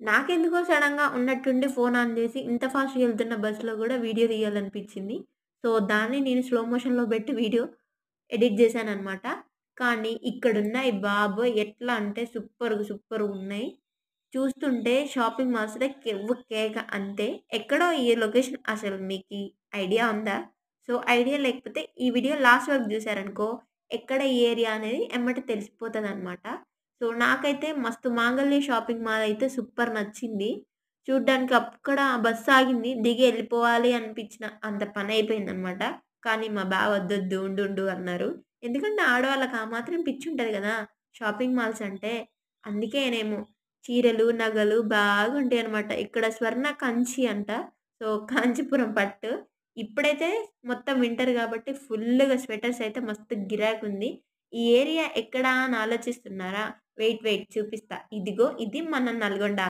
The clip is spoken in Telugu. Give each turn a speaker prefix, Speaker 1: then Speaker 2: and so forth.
Speaker 1: నాకెందుకో సడెన్‌గా ఉన్నట్టుండి ఫోన్ ఆన్ జేసి ఇంత ఫాస్ట్‌గా ఎళ్తున్న బస్‌లో గూడా వీడియో తీయాలనిపించింది. సో, దాన్ని నేను స్లో మోషన్‌లో బెట్టి వీడియో ఎడిట్ జేశాననమాట. కానీ ఇక్కడున్నాయి బాబోయ్! ఎట్లా అంటే సూపర్‌గున్నాయి. చూస్తుంటే షాపింగ్ మాల్స్‌లో కెవ్వు కేక అంతే. ఎక్కడో ఈ లొకేషన్ అసలు మీకీ ఐడియా ఉందా? సో, ఐడియా లేకపోతే ఈ వీడియో లాస్ట్ వరకు జూసారనుకో, ఎక్కడ ఏ ఏరియా అనేది ఎమ్మటే తెలిసిపోతదనమాట. సో, నాకైతే మస్తు మాంగళ్య షాపింగ్ మాల్ అయితే సూపర్ నచ్చింది. చూడ్డానికి అక్కడ బస్సాగింది. దిగి ఎళ్ళిపోవాలి అనిపించిన అంత పనయిపోయిందనమాట. కానీ మా బావ "వద్దొద్దు ఉండుండు" అన్నారు. ఎందుకంటే ఆడవాళ్ళకి ఆ మాత్రం పిచ్చుంటది గదా! షాపింగ్ మాల్స్ అంటే. అందుకేనేమో చీరలు, నగలు బాగుంటాయనమాట. ఇక్కడ స్వర్ణ కంచి అంట. సో, కాంచీపురం పట్టు. ఇప్పుడైతే మొత్తం వింటర్ గాబట్టి ఫుల్లుగా స్వెటర్స్ అయితే మస్తు గిరాకుంది. ఈ ఏరియా ఎక్కడా అని ఆలోచిస్తున్నారా? వెయిట్ చూపిస్తా. ఇదిగో ఇది మన నల్గొండ.